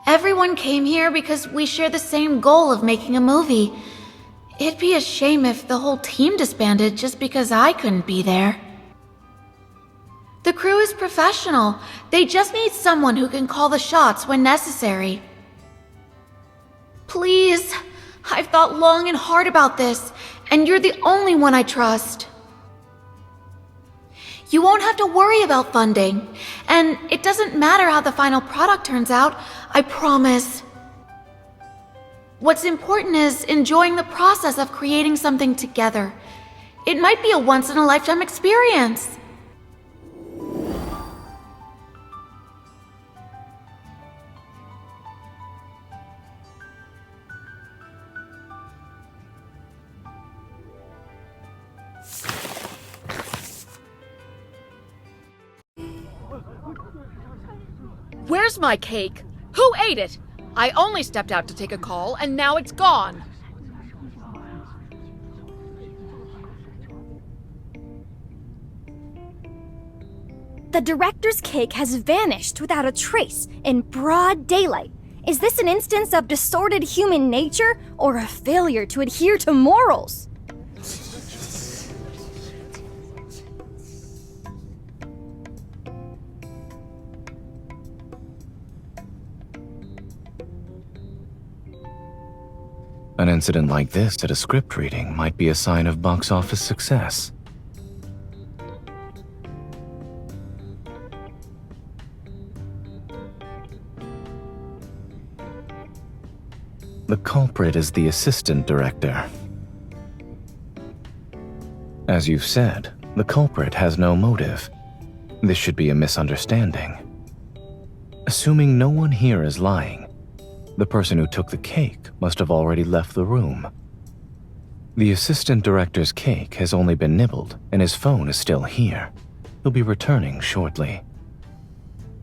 Everyone came here because we share the same goal of making a movie. It'd be a shame if the whole team disbanded just because I couldn't be there. The crew is professional. They just need someone who can call the shots when necessary. Please, I've thought long and hard about this, and you're the only one I trust. You won't have to worry about funding, and it doesn't matter how the final product turns out, I promise. What's important is enjoying the process of creating something together. It might be a once-in-a-lifetime experience. Where's my cake? Who ate it? I only stepped out to take a call, and now it's gone. The director's cake has vanished without a trace in broad daylight. Is this an instance of distorted human nature or a failure to adhere to morals? An incident like this at a script reading might be a sign of box office success. The culprit is the assistant director. As you've said, the culprit has no motive. This should be a misunderstanding. Assuming no one here is lying, the person who took the cake must have already left the room. The assistant director's cake has only been nibbled, and his phone is still here. He'll be returning shortly.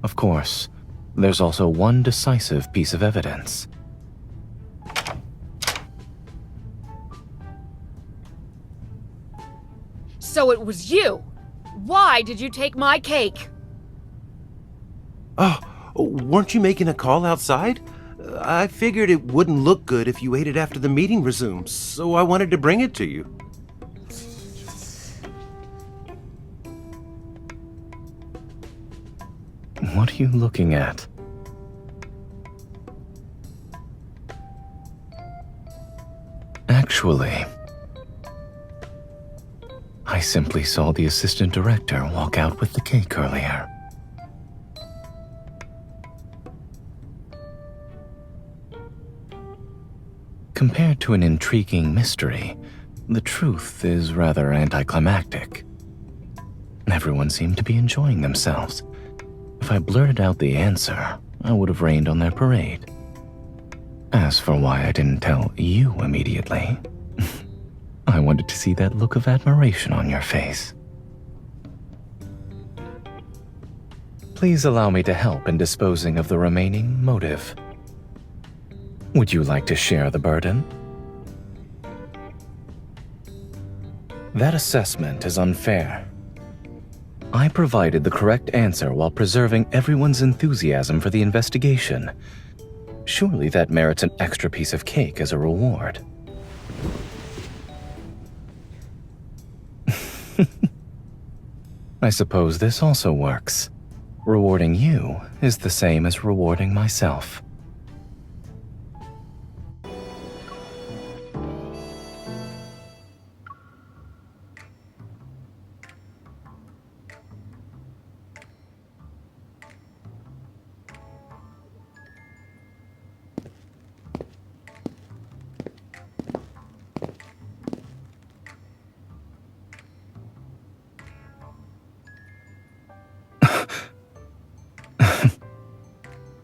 Of course, there's also one decisive piece of evidence. So it was you! Why did you take my cake? Oh, weren't you making a call outside? I figured it wouldn't look good if you ate it after the meeting resumes, so I wanted to bring it to you. What are you looking at? Actually, I simply saw the assistant director walk out with the cake earlier. Compared to an intriguing mystery, the truth is rather anticlimactic. Everyone seemed to be enjoying themselves. If I blurted out the answer, I would have rained on their parade. As for why I didn't tell you immediately, I wanted to see that look of admiration on your face. Please allow me to help in disposing of the remaining motive. Would you like to share the burden? That assessment is unfair. I provided the correct answer while preserving everyone's enthusiasm for the investigation. Surely that merits an extra piece of cake as a reward. I suppose this also works. Rewarding you is the same as rewarding myself.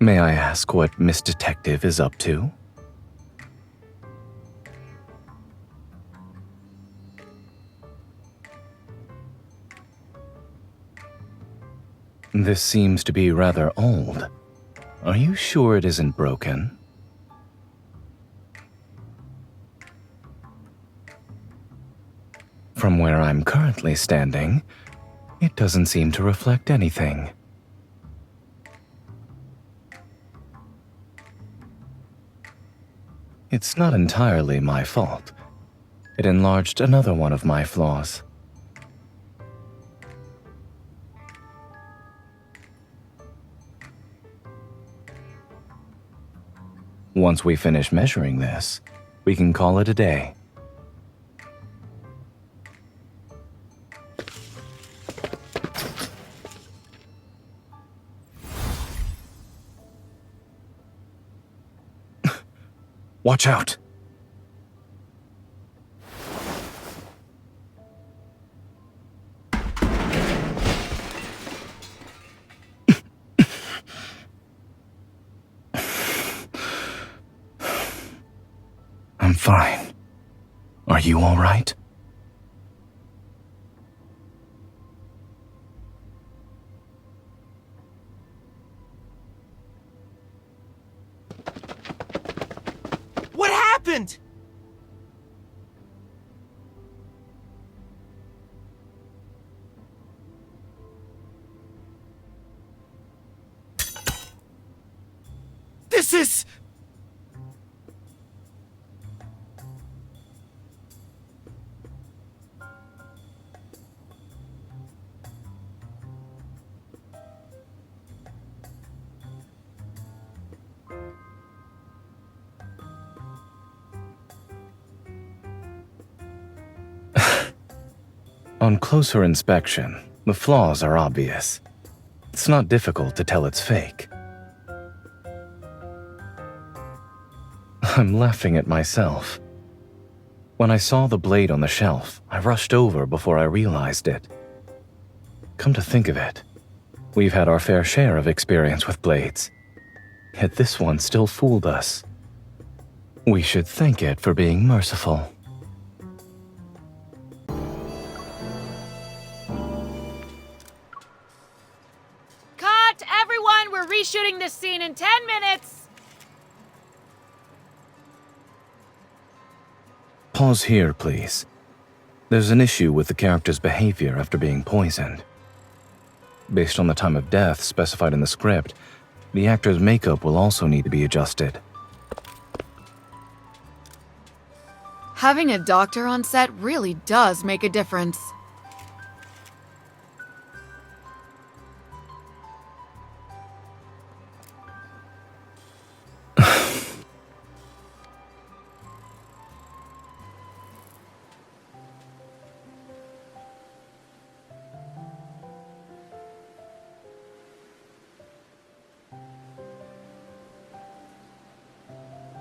May I ask what Miss Detective is up to? This seems to be rather old. Are you sure it isn't broken? From where I'm currently standing, it doesn't seem to reflect anything. It's not entirely my fault. It enlarged another one of my flaws. Once we finish measuring this, we can call it a day. Watch out! I'm fine. Are you all right? What happened? This is... On closer inspection, the flaws are obvious. It's not difficult to tell it's fake. I'm laughing at myself. When I saw the blade on the shelf, I rushed over before I realized it. Come to think of it, we've had our fair share of experience with blades. Yet this one still fooled us. We should thank it for being merciful. Cut! Everyone, we're reshooting this scene in 10 minutes! Pause here, please. There's an issue with the character's behavior after being poisoned. Based on the time of death specified in the script, the actor's makeup will also need to be adjusted. Having a doctor on set really does make a difference.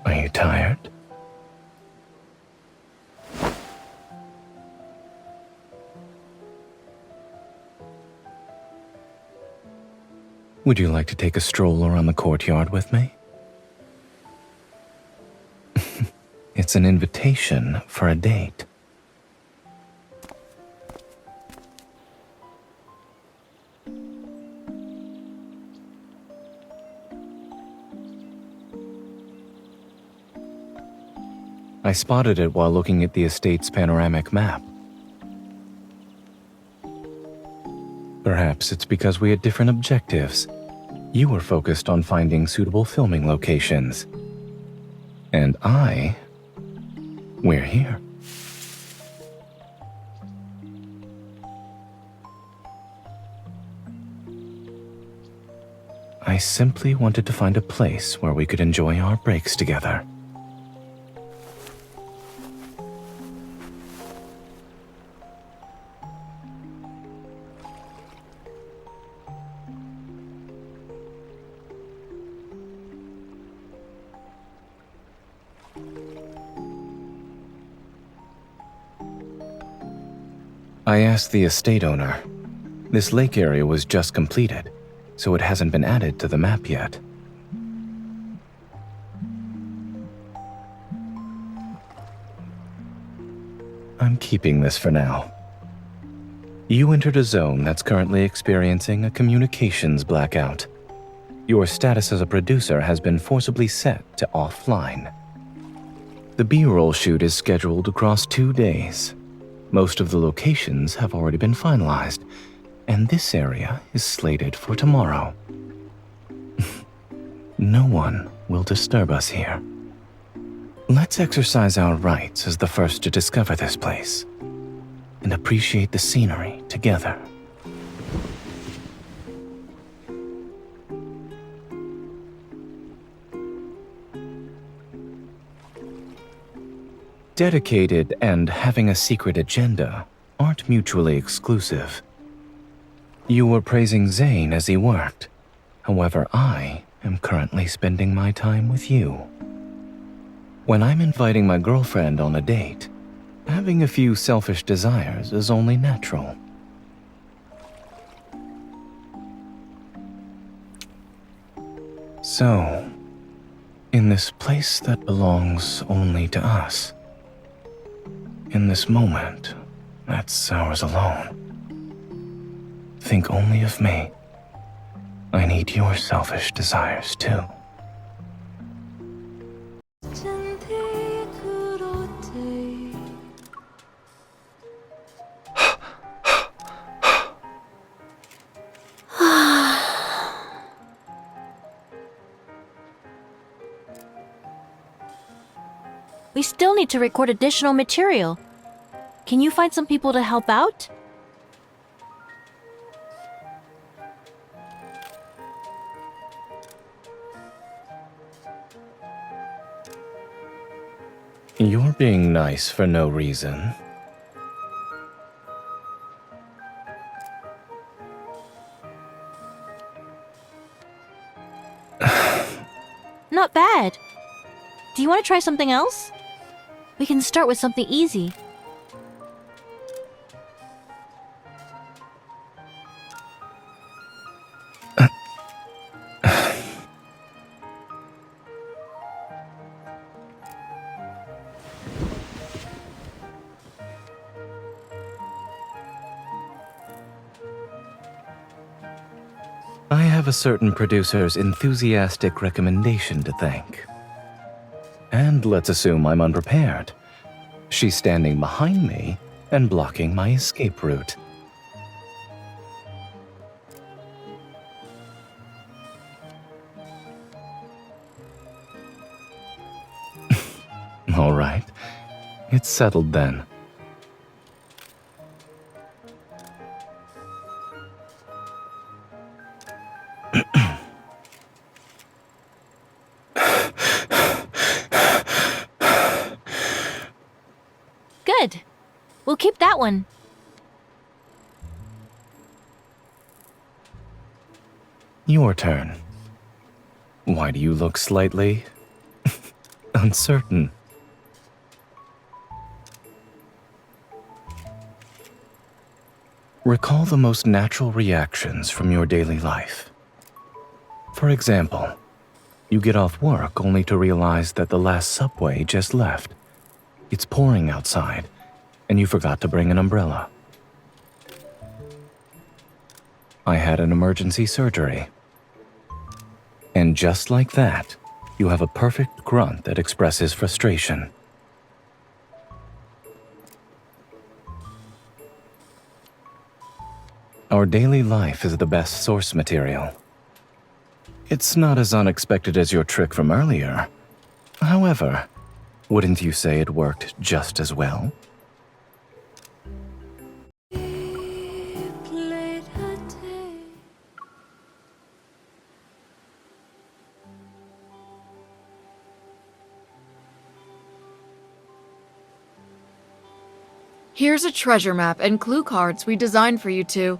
Are you tired? Would you like to take a stroll around the courtyard with me? It's an invitation for a date. I spotted it while looking at the estate's panoramic map. Perhaps it's because we had different objectives. You were focused on finding suitable filming locations. And we're here. I simply wanted to find a place where we could enjoy our breaks together. I asked the estate owner. This lake area was just completed, so it hasn't been added to the map yet. I'm keeping this for now. You entered a zone that's currently experiencing a communications blackout. Your status as a producer has been forcibly set to offline. The B-roll shoot is scheduled across 2 days. Most of the locations have already been finalized, and this area is slated for tomorrow. No one will disturb us here. Let's Let's exercise our rights as the first to discover this place and appreciate the scenery together. Dedicated and having a secret agenda aren't mutually exclusive. You were praising Zayne as he worked. However, I am currently spending my time with you. When I'm inviting my girlfriend on a date, having a few selfish desires is only natural. So, in this place that belongs only to us, in this moment that's ours alone, think only of me. I need your selfish desires too. We still need to record additional material. Can you find some people to help out? You're being nice for no reason. Not bad. Do you want to try something else? We can start with something easy. I have a certain producer's enthusiastic recommendation to thank. And let's assume I'm unprepared. She's standing behind me and blocking my escape route. All right, it's settled then. Good. We'll keep that one. Your turn. Why do you look slightly uncertain? Recall the most natural reactions from your daily life. For example, you get off work only to realize that the last subway just left. It's pouring outside, and you forgot to bring an umbrella. I had an emergency surgery. And just like that, you have a perfect grunt that expresses frustration. Our daily life is the best source material. It's not as unexpected as your trick from earlier. However, wouldn't you say it worked just as well? Here's a treasure map and clue cards we designed for you two.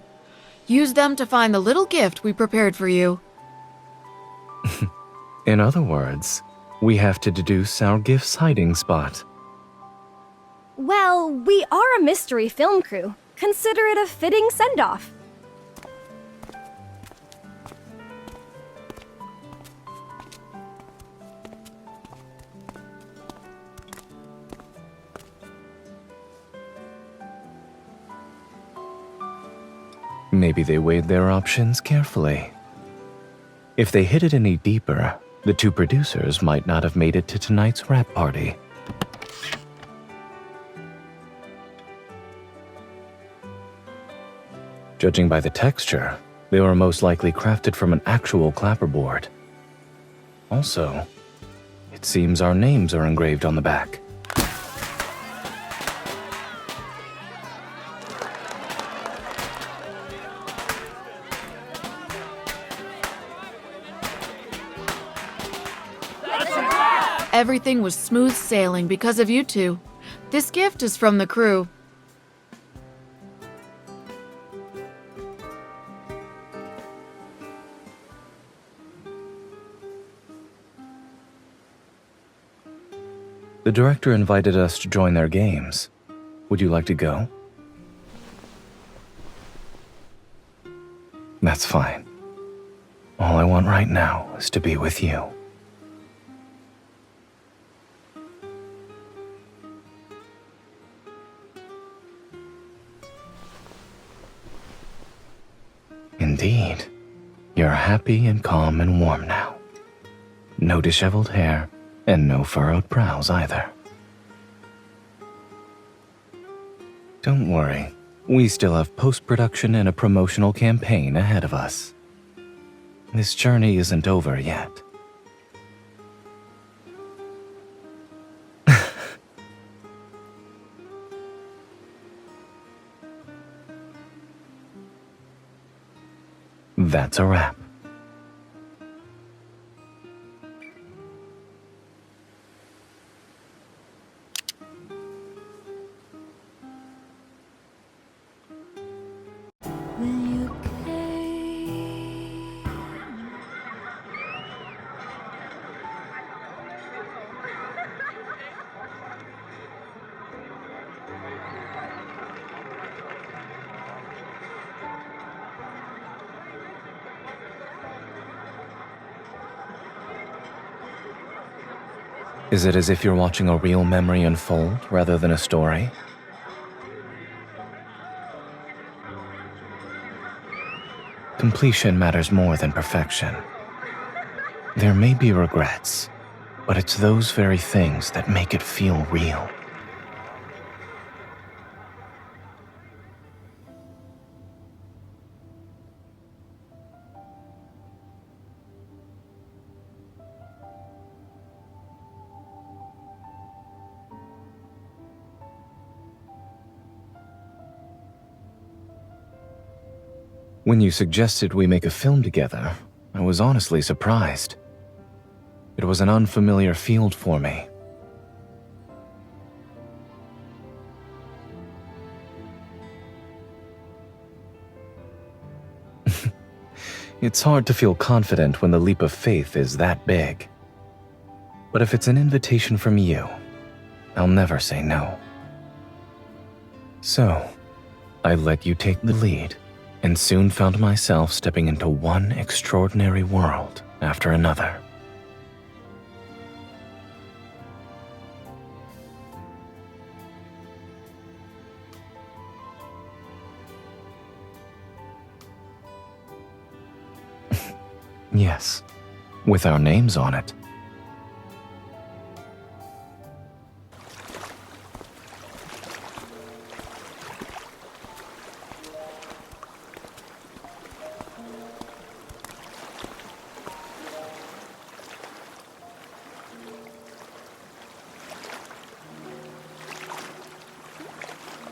Use them to find the little gift we prepared for you. In other words, we have to deduce our gift's hiding spot. Well, we are a mystery film crew. Consider it a fitting send-off. Maybe they weighed their options carefully. If they hid it any deeper, the two producers might not have made it to tonight's wrap party. Judging by the texture, they were most likely crafted from an actual clapperboard. Also, it It seems our names are engraved on the back. Everything was smooth sailing because of you two. This gift is from the crew. The director invited us to join their games. Would you like to go? That's fine. All I want right now is to be with you. Indeed. You're happy and calm and warm now. No disheveled hair, and no furrowed brows either. Don't worry, we still have post-production and a promotional campaign ahead of us. This journey isn't over yet. That's a wrap. Is it as if you're watching a real memory unfold rather than a story? Completion matters more than perfection. There may be regrets, but it's those very things that make it feel real. When you suggested we make a film together, I was honestly surprised. It was an unfamiliar field for me. It's hard to feel confident when the leap of faith is that big. But if it's an invitation from you, I'll never say no. So, I let you take the lead, and soon found myself stepping into one extraordinary world after another. Yes, with our names on it.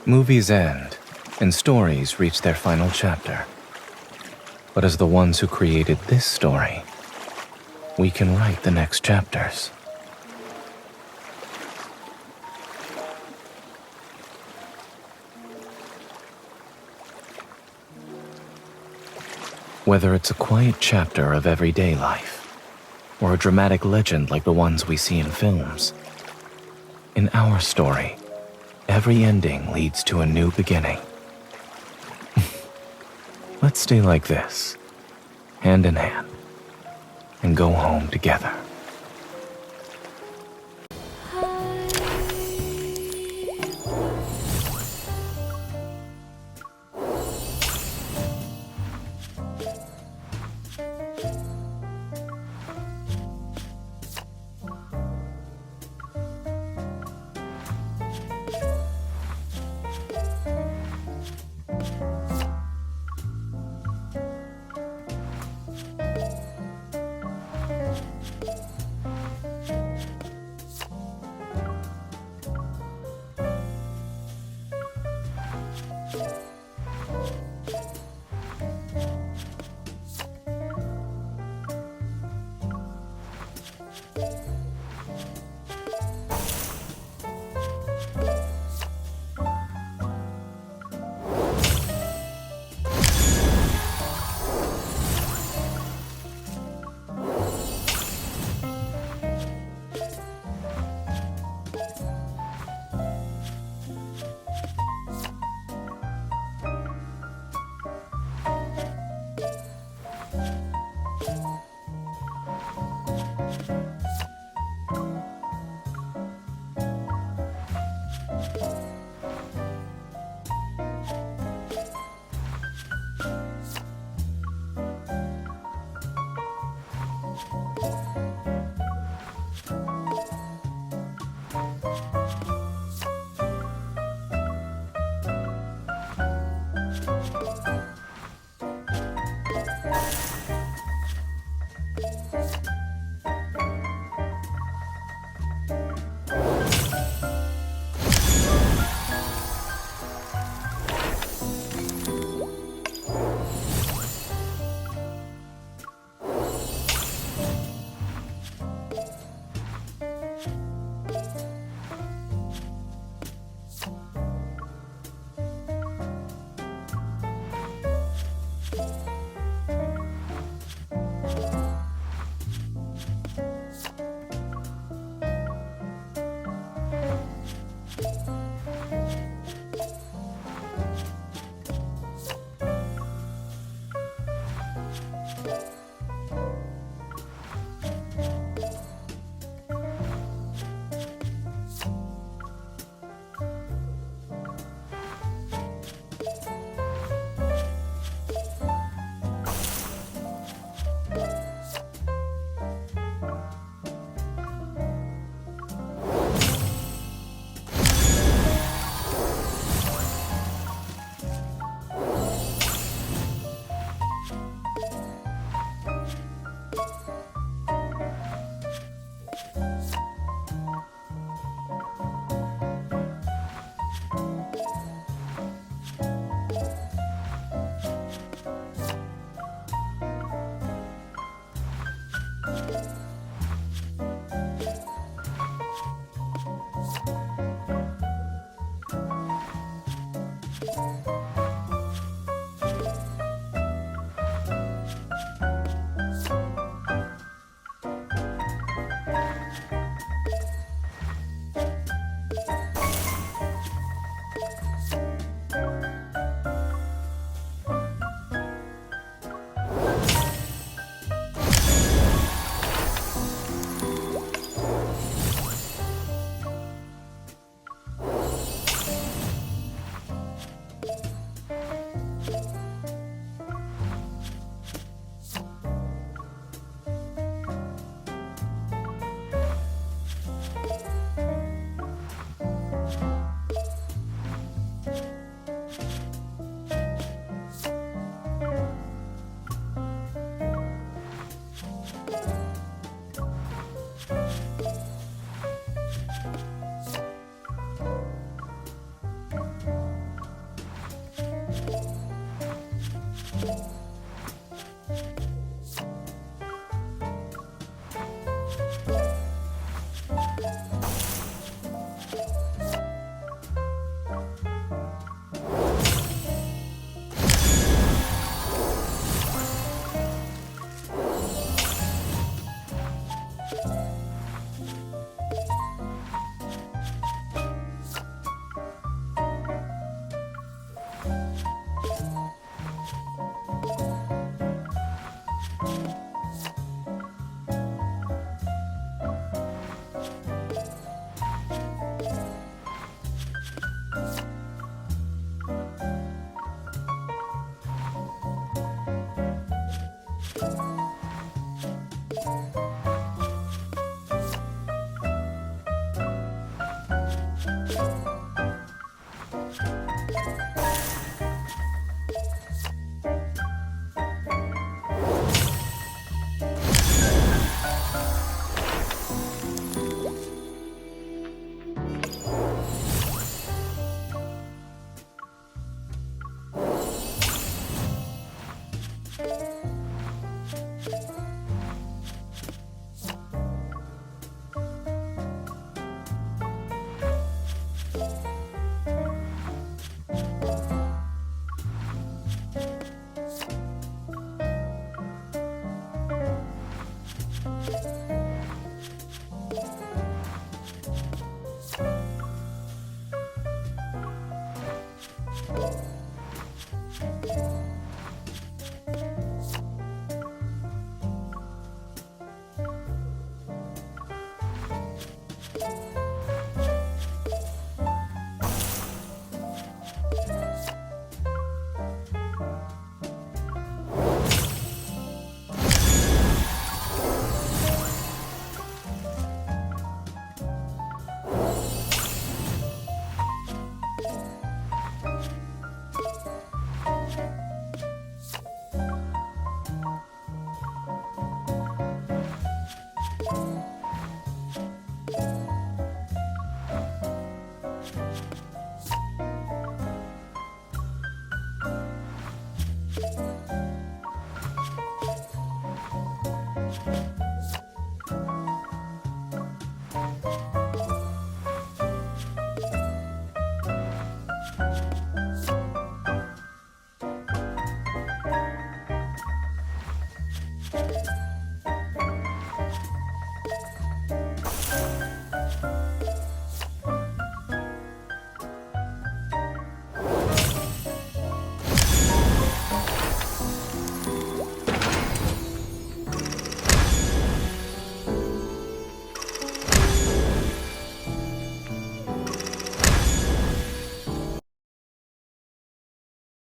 Movies end, and stories reach their final chapter. But as the ones who created this story, we can write the next chapters. Whether it's a quiet chapter of everyday life, or a dramatic legend like the ones we see in films, in our story, every ending leads to a new beginning. Let's stay like this, hand in hand, and go home together.